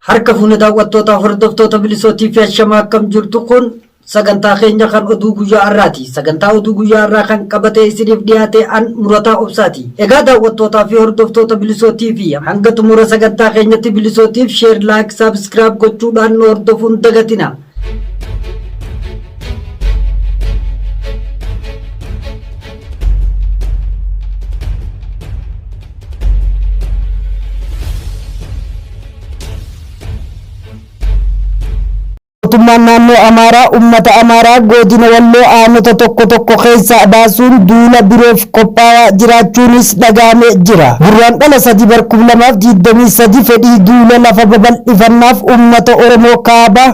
Harka fuuna daawwattoota hordoftoota bilisootii fi ashamaa akkam jirtu kun sagantaa keenya kan oduu guyyaa har'aati. Sagantaa oduu guyyaa har'aa kan qabatee isiniif dhiyaate an Murataa Obsaati. Egaa daawwattootaa fi hordoftoota bilisootii fi hanga xumura sagantaa keenyatti bilisootiif sheer, laayik, saabskiraayib gochuudhaan nu hordofuun dagatina. Mootummaan naannoo Amaaraa uummata Amaaraa godina Walloo aanota tokko keessa baasuun duula biroof qophaa'aa jiraachuunis dhagahamee jira. Gurraandhala 3/2023 fedhii duula lafa babal'ifannaaf uummata Oromoo kaaba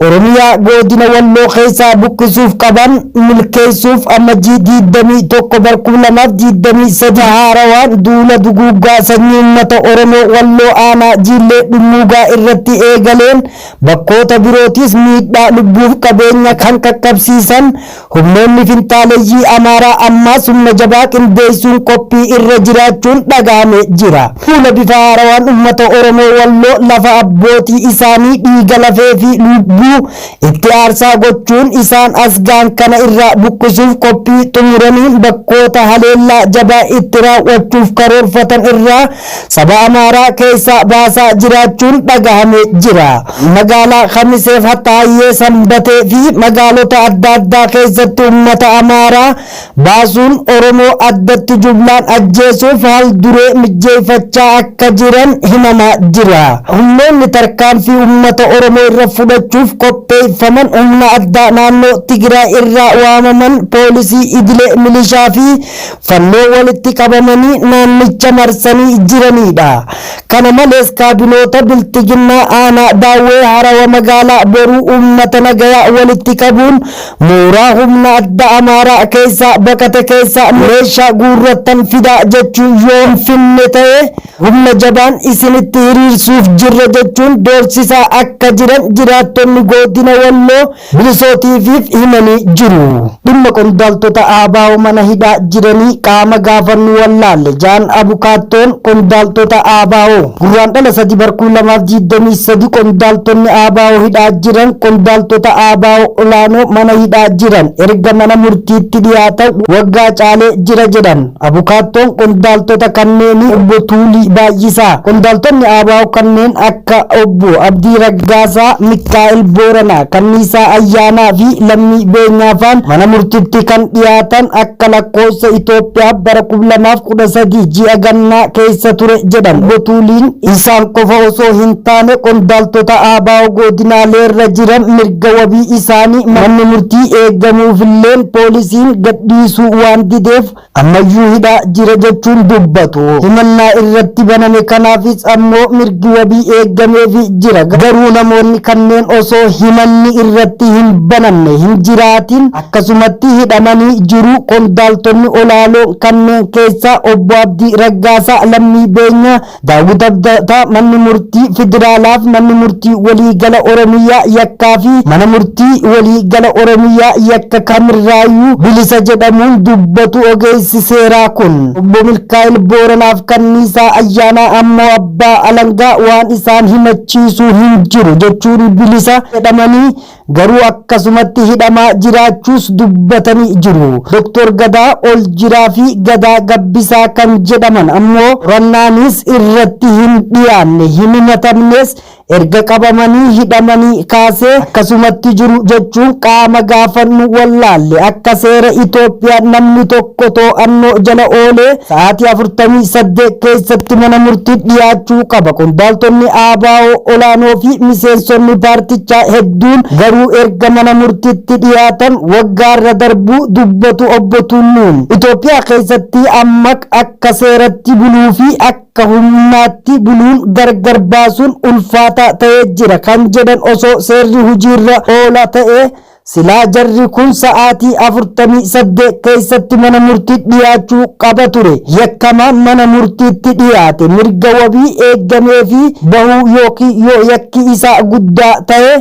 Oromiyaa godina Walloo keessaa buqqisuuf qaban milkeessuuf amajjii 21/2023 haarawaan duula duguuggaa sanyii uummata Oromoo Walloo aanaa Jiillee Dhummuugaa irratti eegaleen bakkoota birootis miidhaa lubbuuf qabeenya kan qaqqabsiisan humnoonni finxaaleeyyii Amaaraa ammaas humna jabaa qindeessuun qophii irra jiraachuun dhagahamee jira. Fuula bifa haarawaan uummata Oromoo Walloo lafa abbootii isaanii dhiiga lafee fi lubbuu itti aarsaa gochuun isaan asgaan kana irraa buqqisuuf qophii xumuraniin bakkoota haleellaa jabaa itti raawwachuuf karoorfatan irraa saba Amaaraa keessaa baasaa jiraachuun dhagahamee jira. Magaalaa Khamiseef Haxaayyee Sanbatee fi magaalota adda addaa keessatti uummata Amaaraa baasuun Oromoo addatti jumlaan ajjeesuuf haal duree mijeeffachaa akka jiran himamaa jira. Humnoonni tarkaanfii uummata Oromoo irra fudhachuuf qopheeffaman humna addaa naannoo Tigraay irraa waamaman poolisii idilee milishaa fi fannoo walitti qabamanii naannicha marsanii jiranidha. Kana malees kaabinoota biltiginnaa aanaa Daawwee Harawa magaalaa Boruu uummata nagayaa walitti qabuun mooraa humna addaa Amaaraa keessaa baqate keessaa meeshaa guurrattan fidaa jechuun yoo hin finne ta'e humna jabaan isinitti hiriirsuuf jirra jechuun doorsisaa akka jiran jiraattonni godina Walloo bilisootiif himanii jiru. Dhimma qondaaltota ABO mana hidhaa jiranii qaama gaafannu wallaalle jaan abukaattoon qondaaltota ABO gurraandhala 3/2023 qondaaltonni ABO hidhaa jiran qondaaltota ABO olaanoo mana hidhaa jiran erga mana murtiitti dhiyaatan waggaa caalee jira jedhan abukaattoon qondaaltota kanneenii obbo Tuulii Baay'isaa. Qondaaltonni ABO kanneen akka obbo Abdii Raggaasaa, Mikaa'el Booranaa, Kanniisaa Ayyaanaa fi Lammii Beenyaafaan mana murtiitti kan dhiyaatan akka lakkoofsa Itoophiyaa bara 2013 ji'a gannaa keessa ture jedhan. Obbo Tuuliin isaan qofa osoo hin taane qondaaltota ABO godinaalee irra jiran mirga wabii isaanii manni murtii eegamuufilleen poolisiin gadhiisuu waan dideef ammayyuu hidhaa jira jechuun dubbatu. Himannaa irratti baname kanaafis ammoo mirgi wabii eegameefii jira. Garuu namoonni kanneen osoo himanni irratti hin banamne hin jiraatin akkasumatti hidhamanii jiru. Qondaaltonni olaanoo kanneen keessaa obbo Abdii Raggaasaa, Lammii Beenyaa, Daawit Abdataa manni murtii federaalaaf manni murtii waliigala Oromiyaa yakkaa fi mana murtii waliigala Oromiyaa yakka kamirraayyuu bilisa jedhamuun dubbatu ogeessi seeraa kun. Obbo Mikaa'el Booranaaf Kanniisaa Ayyaanaa ammoo abbaa alangaa waan isaan himachiisuu hin jiru jechuun bilisa jedhamanii garuu akkasumatti hidhamaa jiraachuus dubbatanii jiru. Dr. Gadaa Oljiraa fi Gadaa Gabbisaa kan jedhaman ammoo qorannaanis irratti hin dhiyaanne hin himatamnes erga qabamanii hidhamanii kaasee akkasumatti jiru jechuun qaama gaafannu wallaalle. Akka seera Itoophiyaa namni tokko to'annoo jala oolee sa'aatii 48 keessatti mana murtiitti dhiyaachuu qaba. Qondaaltonni ABO olaanoo fi miseensonni paartichaa hedduun garuu erga mana murtiitti dhiyaatan waggaarra darbuu dubbatu obbo Tulluun. Itoophiyaa keessatti amma akka seeratti buluu fi akka humnaatti buluun gargar baasuun ulfaataa ta'ee jira kan jedhan osoo seerri hojiirra oola ta'e silaa jarri kun sa'aatii 48 keessatti mana murtiitti dhiyaachuu qaba ture. Yakkamaan mana murtiitti dhiyaate mirga wabii eegamee fi bahuu yookiin yoo yakki isaa guddaa ta'e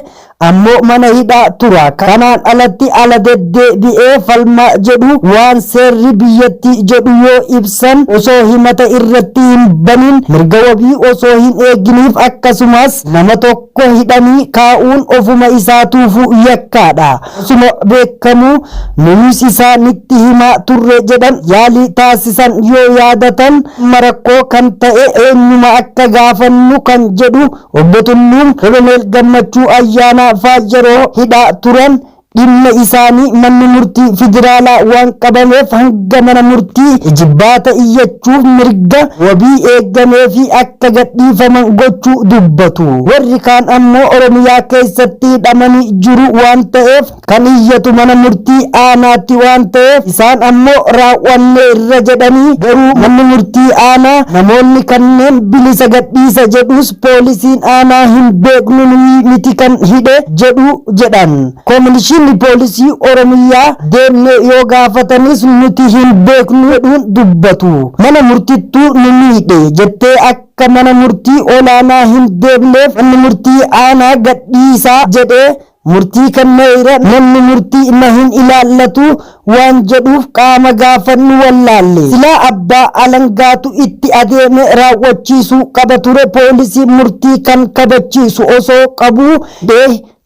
ammoo mana hidhaa tura. Kanaan alatti ala deddeebi'ee falmaa jedhu waan seerri biyyattii jedhu yoo ibsan osoo himata irratti hin banin mirga wabii osoo hin eeginiif akkasumas nama tokko hidhanii kaa'uun ofuma isaatuufu yakkaadha. Osuma beekamu nunis isaanitti himaa turre jedhan yaalii taasisan yoo yaadatan marakkoo kan ta'e eenyuma akka gaafannu kan jedhu obbo Tulluun Koloneel Gammachuu Ayyaanaa faa yeroo hidhaa turan dhimma isaanii manni murtii federaalaa waan qabameef hanga mana murtii ijibbaata iyyachuuf mirga wabii eegamee fi akka gadhiifaman gochuu dubbatu. Warri kaan ammoo Oromiyaa keessatti hidhamanii jiru waan ta'eef kan iyyatu mana murtii aanaatti waan ta'eef isaan ammoo raawwanne irra jedhanii garuu manni murtii aanaa namoonni kanneen bilisa gadhiisa jedhus poolisiin aanaa hin beeknu miti kan hidhe jedhu jedhan. Koomishinni poolisii Oromiyaa deemnee yoo gaafatanis nuti hin beeknu jedhuun dubbatu. Mana murtittuu nu miidhe jettee akka mana murtii olaanaa hin deemneef manni murtii aanaa gadhiisaa jedhee murtii kenneera. Namni murtii na hin ilaallatu waan jedhuuf qaama gaafannu wallaalle. Silaa abbaa alangaatu itti adeeme raawwachiisuu qaba ture. Poolisiin murtii kan kabachiisu osoo qabuu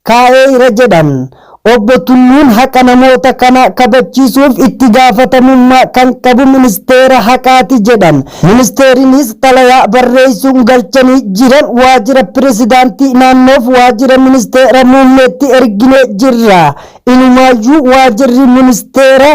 kaa'eera jedhan. Obbo Tulluun haqa namoota kana kabachiisuuf itti gaafatamummaa kan qabu ministeera haqaati jedhan. Ministeerinis xalayaa barreessuun galchanii jiran waajjira pirezidaantii naannoof waajjira ministeera muummeetti erginee jirra. Inumaayyuu waajjirri ministeera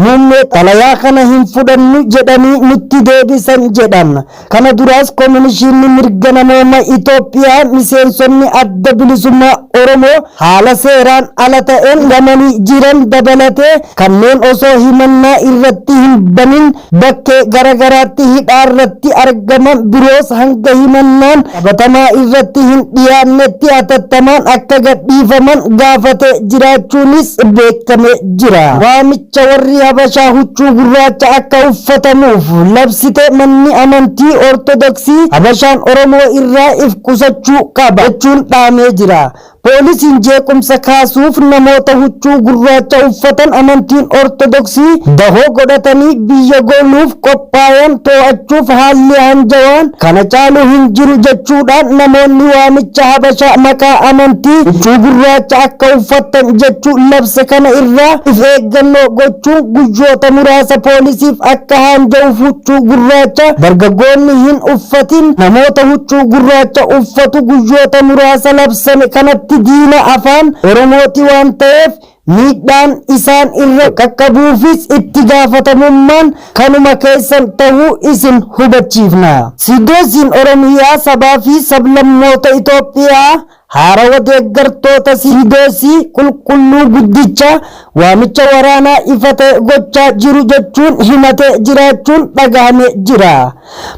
muummee xalayaa kana hin fudhannu jedhanii nutti deebisan jedhan. Kana duraas koomishinni mirga namooma Itoophiyaa miseensonni adda bilisummaa Oromoo haala seeraan ala ta'een hidhamanii jiran dabalatee kanneen osoo himannaa irratti hin banin bakkee garagaraatti hidhaa irratti argaman biroos hanga himannaan qabatamaa irratti hin dhiyaannetti hatattamaan akka gadhiifaman gaafatee jiraachuunis beekamee jira. Waamicha warri Habashaa huccuu gurraacha akka uffatamuuf labsite manni amantii Ortodoksii Habashaan Oromoo irraa if qusachuu qaba jechuun dhaamee jira. Poolisiin jeequmsa kaasuuf namoota huccuu gurraacha uffatan amantiin Ortodoksii dahoo godhatanii biyya goluuf qophaayan to'achuuf haalli hanjawaan kana caalu hin jiru jechuudhaan namoonni waamicha Habashaa maqaa amantii huccuu gurraacha akka uffatan jechuu labse kana irraa if eeggannoo gochuun guyyoota muraasa poolisiif akka hanja'uuf huccuu gurraacha dargaggoonni hin uffatin namoota huccuu gurraacha uffatu guyyoota muraasa labsame kanatti diina afaan Oromooti waan ta'eef miidhaan isaan irra qaqqabuufis itti gaafatamummaan kanuma keessan ta'uu isin hubachiifna. Sidoosiin Oromiyaa sabaa fi sablammoota Itoophiyaa haarawa deeggartoota Sidoosii qulqulluu guddicha waamicha waraanaa ifa ta'e gochaa jiru jechuun himatee jiraachuun dhagahamee jira.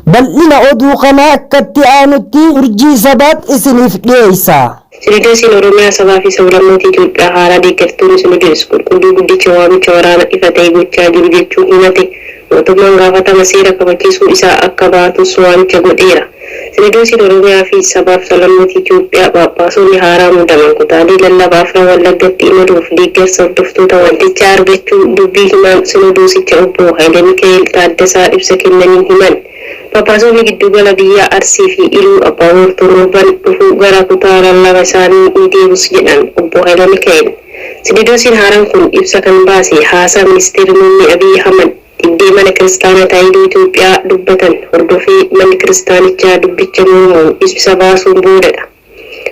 Bal'ina oduu kanaa akkatti aanutti urjii sabaat isiniif dhiyeessa. Sidoosiin Oromiyaa sabaa fi sablammoota Itoophiyaa haaraa deeggartoonni Sidoos qulqulluu guddicha waamicha waraanaa ifa ta'e gochaa jiru jechuun himate mootummaan gaafatama seera kabachiisuu isaa akka baatus waamicha godheera. Sidoosiin Oromiyaa fi sabaa fi sablammoota Itoophiyaa Phaaphaasonni haaraa muudaman kutaalee lallabaaf Wallaggatti imaluuf deeggarsa hordoftoota waltichaa argachuu dubbii himaan Sidoosicha obbo Haayile Mikaa'el Taaddasaa ibsa kennaniin himan. Phaaphaasonni giddugala biyyaa Arsii fi Iluu Abbaaboor torban dhufuu gara kutaa lallaba isaanii ni deebus jedhan obbo Haayile Mikaa'el. Sidoosiin haaraan kun ibsa kan baase haasaa ministeerri muummee Abiy Ahmad Iddee mana kiristaanaa taa'ee Itoophiyaa dubbatan hordofee manni kiristaanichaa dubbicha mormuun ibsa baasuun boodadha.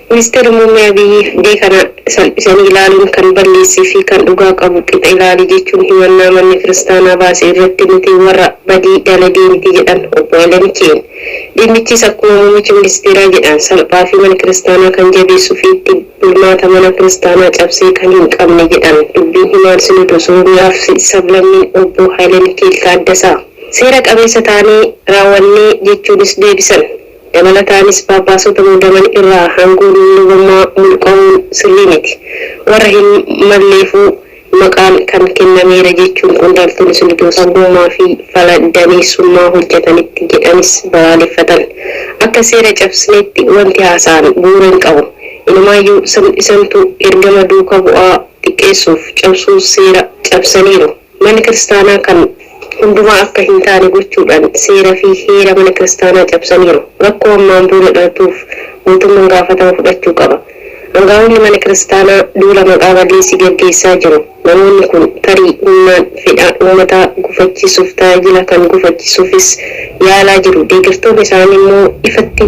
Ministeerri muummee Abiy iddee kana salphisanii ilaaluun kan balleessii fi kan dhugaa qabu qixa ilaali jechuun himannaa manni kiristaanaa baase irratti nuti warra badii dalagee miti jedhan obbo Haayile Mikaa'el. Dhimmichis akkuma muummichi ministeeraa jedhan salphaa fi mana kiristaanaa kan jabeessuu fi itti bulmaata mana kiristaanaa cabsee kan hin qabne jedhan dubbiin himaan Sidoos Oromiyaa fi sablammiin obbo Haayile Mikaa'el Taaddasaa. Seera qabeessa taanee raawwannee jechuunis deebisan. Dabalataanis Phaaphaasota muudaman irraa hanguun lubummaa mulqamuun sirrii miti. Warra hin malleefuu maqaan kan kennameera jechuun qondaaltonni Sidoos abboomaa fi fala dameessummaa hojjetanitti jedhanis balaaleffatan. Akka seera cabsinetti wanti haasa'an bu'uura hin qabu. Inumaayyuu isantu ergama duuka bu'aa xiqqeessuuf cabsuu seera cabsaniiru. Manni kiristaanaa kan hundumaa akka hin taane gochuudhaan seera fi heera mana kiristaanaa cabsaniiru. Rakkoo ammaan booda dhalatuuf mootummaan gaafatama fudhachuu qaba. Aangaa'onni mana kiristaanaa duula maqaa balleessii gaggeessaa jiru. Namoonni kun tarii humnaan fedha uummataa gufachiisuuf tajaajila kan gufachiisuufis yaalaa jiru. Deeggartoonni isaanii immoo ifatti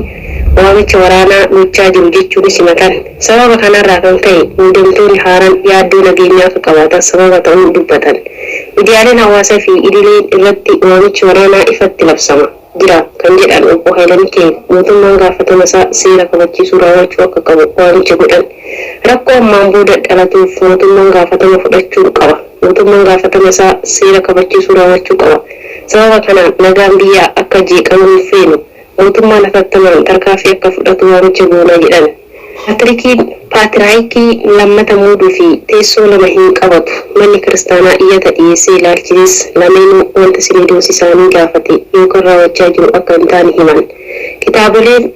waamicha waraanaa gochaa jiru jechuun simatan. Sababa kanarraa kan ka'e muudamtoonni haaraan yaaddoo nageenyaa akka qabaatan sababa ta'uu dubbatan. Miidiyaaleen hawaasaa fi idileen irratti waamichi waraanaa ifatti labsama jira kan jedhan obbo Hayilamiikeel mootummaan gaafatama isaa seera kabachiisuu raawwachuu akka qabu waamicha godhan. Rakkoo ammaan booda dhalatuuf mootummaan gaafatama fudhachuu qaba. Mootummaan gaafatama isaa seera kabachiisuu raawwachuu qaba. Sababa kanaan nagaan biyyaa akka jeeqamu hin feenu. Mootummaan hatattamaan tarkaanfii akka fudhatu waamicha goonaa jedhan. Paatiraayikii lammata muuduu fi teessoo lama hin qabatu. Manni kiristaanaa iyyata dhiyeessee ilaalchises lameenuu wanta sinidoos isaanii gaafate yookaan raawwachaa jiru akka hin taane himan. Kitaaboleen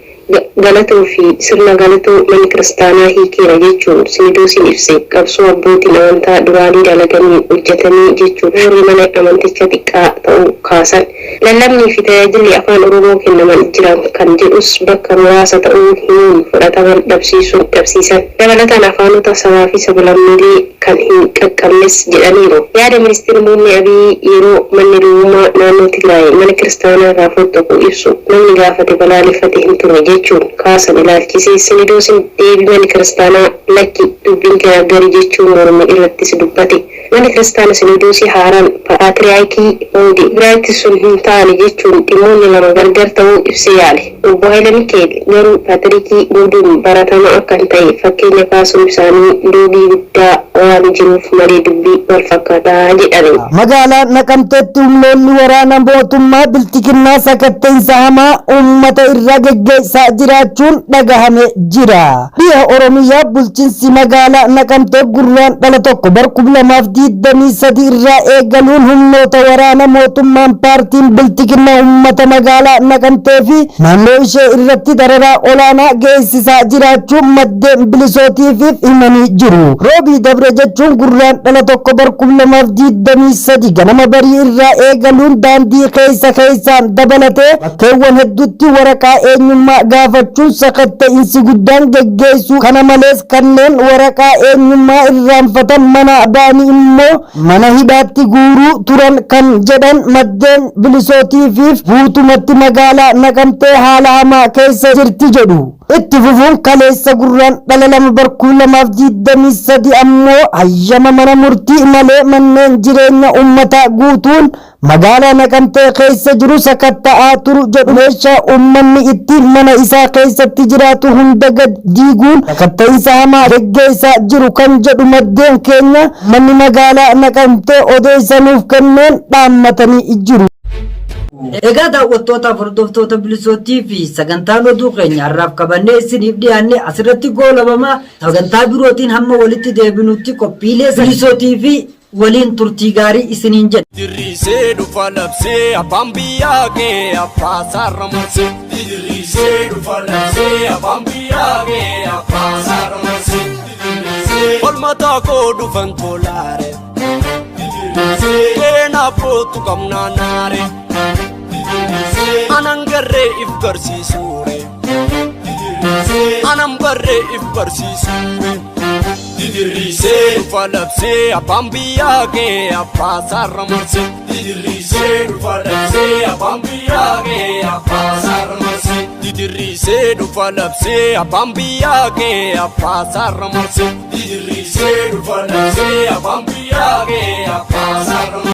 galatoo fi sirna galatoo manni kiristaanaa hiikeera jechuun sinidoosiin ibse qabsoo abbootiin amantaa duraanii dalaganii hojjetanii jechuun warri mana amantichaa xiqqaa ta'uu kaasan. Lallabnii fi tajaajilli afaan Oromoo kennaman jiran kan jedhus bakka muraasa ta'uu himuun fudhataman dhabsiisan. Dabalataan afaanota sabaa fi sablammiilee kan hin qaqqabnes jedhaniiru. Yaada ministeerri muummee Abiy yeroo manni lubbummaa naannoo Tigraay mana kiristaanaa irraa fudhatu ibsu namni gaafate balaaleffate hin turre jechuun kaasan ilaalchisee sinidoosiin deebii manni kiristaanaa lakki dubbiin garaagarii jechuun morma irrattis dubbate. Manni kiristaanaa sinidoosii haaraan paatriyaarkii Oodi biraatti sun hin taane jechuun dhimmoonni lama gargar ta'uu ibsee yaale. Obbo Hayilamiikeel garuu paatriyaarkii Oodiin baratamaa akka hin ta'e fakkeenya kaasuun isaanii dubbii guddaa waan jiruuf malee dubbii wal fakkaataa jedhame. Magaalaa Naqamteetti humnoonni waraana mootummaa biltiginnaa sakatteensa hamaa uummata irra geggeessaa jiraachuun dhagahame jira. Biyya Oromiyaa bulchiinsi magaalaa Naqamtee gurraandhala 1/2023 irraa eegaluun humnoota waraana mootummaan paartiin biltiginnaa uummata magaalaa Naqamtee fi naannoo ishee irratti dararaa olaanaa geessisaa jiraachuun maddeen bilisootiif himanii jiru. Roobii dabre jechuun gurraandhala 1/2023 ganama barii irraa eegaluun daandii keessaan dabalatee bakkeewwan hedduutti waraqaa eenyummaa gaafachuun sakatta'insi guddaan geggeessuu kana malees kanneen waraqaa eenyummaa irraanfatan mana baanii immoo mana hidhaatti guuruu turan kan jedhan maddeen bilisootiif guutumatti magaalaa Naqamtee haala hamaa keessa jirti jedhu. Itti fufuun kaleessa gurraandhala 2/2023 ammoo hayyama mana murtii malee manneen jireenya uummataa guutuun magaalaa Naqamtee keessa jiru sakatta'aa turu jedhu. Meeshaa uummanni ittiin mana isaa keessatti jiraatu hunda gad diiguun sakatta'insa hamaa geggeessaa jiru kan jedhu maddeen keenya manni magaalaa Naqamtee odeessanuuf kenneen dhaammatanii jiru. Egaa daawwattoota hordoftoota bilisootii fi sagantaan oduu keenya har'aaf qabannee isiniif dhiyaanne asirratti goolabamaa sagantaa birootiin hamma walitti deebinutti qophiilee bilisootii fi waliin turtii gaarii isiniin jedha. Dirrisee dhufa labsee abbaan biyyaa kee abbaa saarra marsee. Dirrisee dhufa labsee abbaan biyyaa kee abbaa saarra marsee. Olmataa koo dhufan tolaare. Keenaaf kootu qabnaanaare. Anan garree if barsiisuure. Anan barree if barsiisuure. Dirrisee dhufa labsee abbaan biyyaa kee abbaa saarra marsee. Dirrisee dhufa labsee abbaan biyyaa kee abbaa saarra marsee. Dirrisee dhufa labsee abbaan biyyaa kee abbaa saarra marsee. Dirrisee dhufa labsee abbaan biyyaa kee abbaa saarra marsee.